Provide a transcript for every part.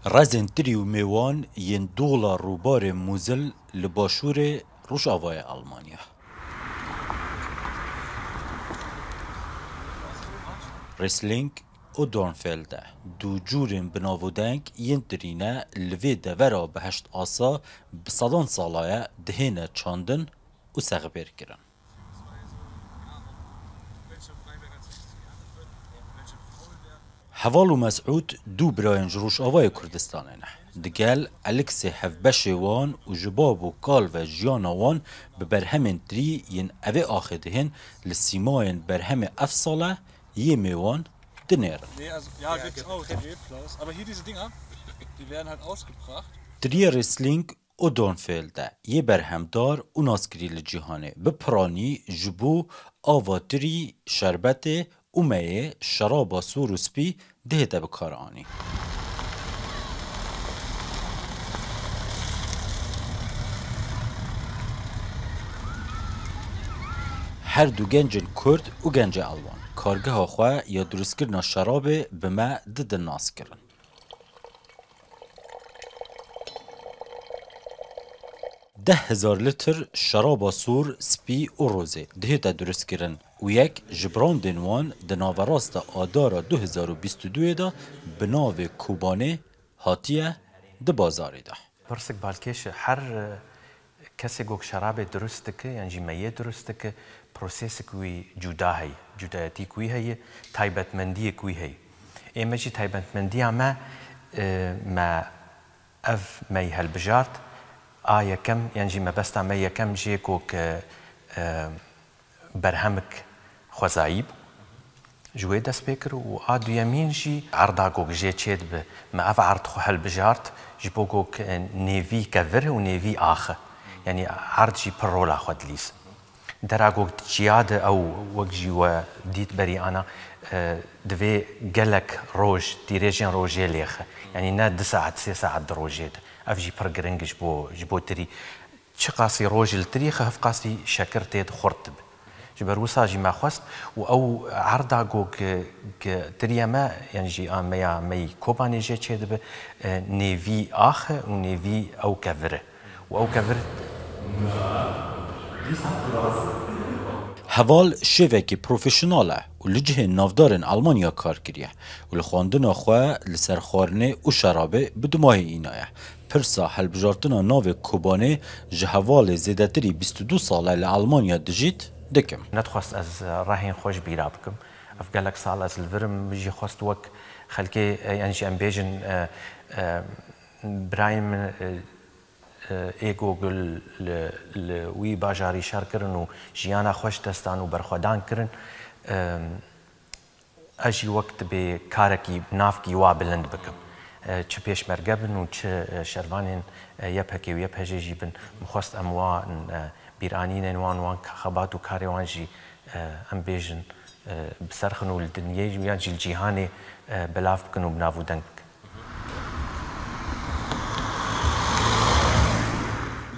رزن تری و میوان ین $2 روبار موزل لباشور روشاوای آلمانیا. ریسلینگ و دورنفیلده دو جورین بناودنگ ین ترینه لوی دورا بهشت آسا بصدان سالایه دهینه چاندن و سغبیر کرن. حوال و مسعود دو براینج روش آوای کردستانه نه. دگل الکسی هفبش وان و جباب و کال و جیان وان به برهمین تری ین اوه آخدهن لسیماین برهم افصاله یه میوان دنیرن. تری ریسلینگ و دورنفیلده یه برهمدار و ناسکری لجیهانه بپرانی جبو آواتری شربت اومه شراب سور و سپی دهده بکارانی. هر دو گنجن کرد و گنج آلمان کارگاه خواه یا درست کردن شراب به ما دد ناس کردن. 10,000 لیتر شراب سور سپی و روزه دهده درست کردن و یک جبران دنوان دناوراست آدار 2022 دا به ناو کوبانه هاتیه ده بازاری ده. برسك بالكيش هر کسی گوک شراب درسته که یعنی جیمیه درسته که پروسیس کوی جدا هی جدایتی کوی هی تایبتمندی کوی هی اما جی تایبتمندی اما ما اف می هل بجارت یکم یعنی جی ما بستا می یکم جی گوک برهمک خوزایب جوی دست بکر و آدو یمین جی عرضا گوک جی چید به ما اف عرض خو هل بجارت جی بو گوک نیوی کفر و نیوی آخه يعني عرضي برولا خد ليس دراغو جياد او وجي وديت بري انا دفي قالك روج ديريجين روجي ليخ يعني نا 9 ساعات دروجيت افجي برجرنج جبو تري شقاسي روج التريخ هف قاسي شكرتي خرطب جبروساجي ما خست او عرضا جوك تريما يعني جي ميا مي كوباني جي تشد نيفي اخ ونيفي او كفره و كفر حوال شوکی پروفیشناله و لجه نافدارن آلمانیا کار کریه و لخواندن خواه لسرخارنه و شرابه بدماه اینایه پرسا حلبجارتنا ناو کوبانه جهوال زیدتری 22 ساله لآلمانیا دجید دکم نتخواست از راهین خوش بیرا بکم افگالک سال از الورم بجی خواست وک خلکی یعنی جی امبیجن برایم ایگوگل لوی باجاری شار کرن و جیانا خوش دستان و برخودان کرن اجی وقت به کارکی نافکی وا بلند بکم چه پیش مرگبن و چه شروانین یپکی و یپجی جیبن مخواست اموان بیرانین وان خبات و کاری وانجی ام بیجن بسرخن و الدنیای و یانجی الجیهانی بلاف بکن و بنافودن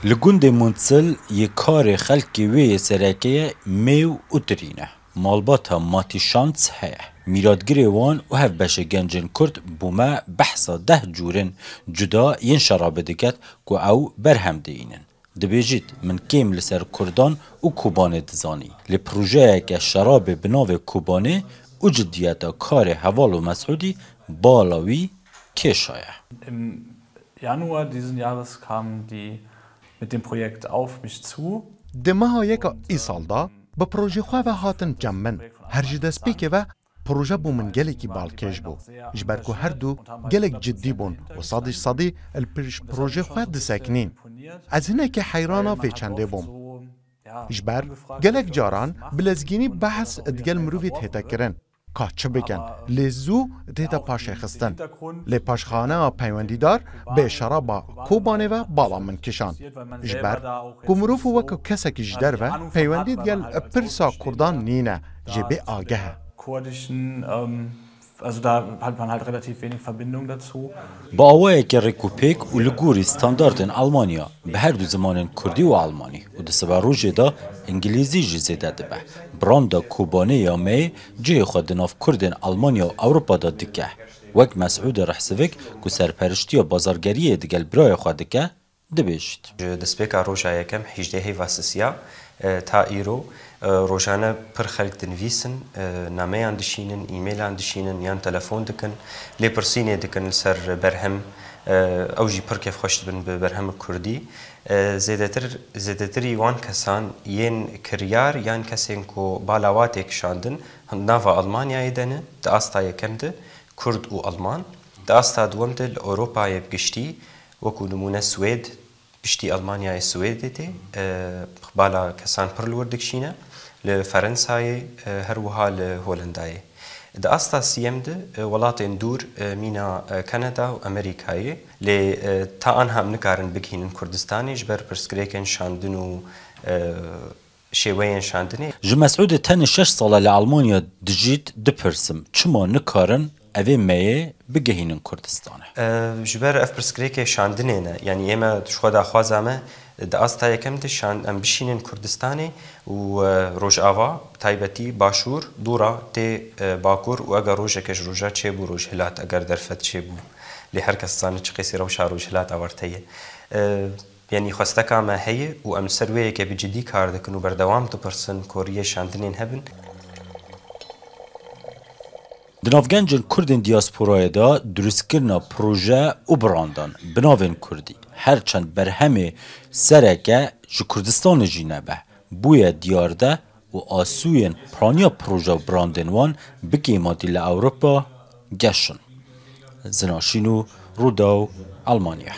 لگوند منتسل یک کار خلکی وی سرکه میو اترینه مالباتا ماتی شانس هیا میرادگری وان و هف بشه گنجن کرد بوما بحثا 10 جورن جدا ین شراب دکت که او برهم دینن دبیجید من کم لسر کردان و کوبانه دزانی لپروژه که شراب بناو کوبانه و جدیتا کار حوال و مسعودی بالاوی کشایه Januar diesen Jahres kamen die mit dem Projekt auf mich zu. دمها یک ای سال دا با پروژه خواه و هاتن جمعن هر جدست پیکه و پروژه بو من گلکی بالکش بو جبرکو هر دو گلک جدی بون و صادی پروژه خواه دسکنین از هنه که حیرانا وی چنده بوم جبر گلک جاران بلزگینی بحث ادگل مروفی تهتا کرن که چه بکن لیزو تهتا پاشه خستن لی پاشخانه پیوندیدار به شرابا کوبانه و بالا من کشان جبر کمروف وکو کسک جدر و پیوندید گل پرسا کردان نینه جبه آگه Kurdischen Also da hat man halt relativ wenig Verbindung dazu. با ئەوەیەکی ڕێکوپێک و لە گۆری ستانداردن ئەڵمانیا بە هەردوو زمانên کوردی و ئەڵمانی و دەسەبا ڕۆژێدا ئینگلیزیژی زێدە دەبە براندا کۆبانەیە مێ جێخوا di nav Kurdên ئەڵمانیا و ئەوروپادا dike وەک مەسعود ڕەحسڤک ku سەرپەرشتیە بازارگەریە digel birayê xwe dike dibêjit. Destpêka roja yekem 18 hêva sisiya ta îro rojane pir xelk dinivîsin, nameyan dişînin, e-mailan dişînin yan telefon dikin, lêpirsînê dikin li ser berhem ew jî pir kevxweş dibin bi berhema Kurdî. Zêdetirî wan kesan yên kiryar yan kesên ku balawatê kişandin nava Almanyayê de ne, di asta yekem de Kurd û Alman, di asta duwem de li Ewropayê giştî وەکو نمونە سوێد پشتی ئەڵمانیای سوێدê tê bala kesan pir li wir dikişîne li Ferensayê herwiha li Holandayê. Di asta sîyem de welatên dûr mîna Kanada û Amerîkayê lê ta anha em nikarin bigihînin Kurdistanê ji ber pirsgirêkên şandin û şêweyên şandinê. Ji Mesûdê tenê 6 sala li Almanya dijît dipirsim çima nikarin evê meyê bigihînin Kurdistanê. Ji ber ev pirsgirêkê şandinê ne yanî ême xwe daxwaza me di asta yekem de em bişînin Kurdistanê û rojava taybetî başûr dûra tê bakur û eger rojeke ji roja çêbû rojhilat eger derfet çêbû lê her kes zanî çi qîsî rewşa rojhilat awarte ye. Yani xwesteka me heye û em ser wê yekê bi cidî kar dikin û berdewam dipirsin koriyê şandinên hebin. Di navgencên Kurdên dîasporayê da durustkirina proje û brandan bi navên Kurdî herçend berhemê sereke ji Kurdistanê jî nebe bûye diyar de û asûyên piraniya proje û brandên wan bi kêmatî li Ewropa geşin. Zinaşîn û Rûda û Almanya.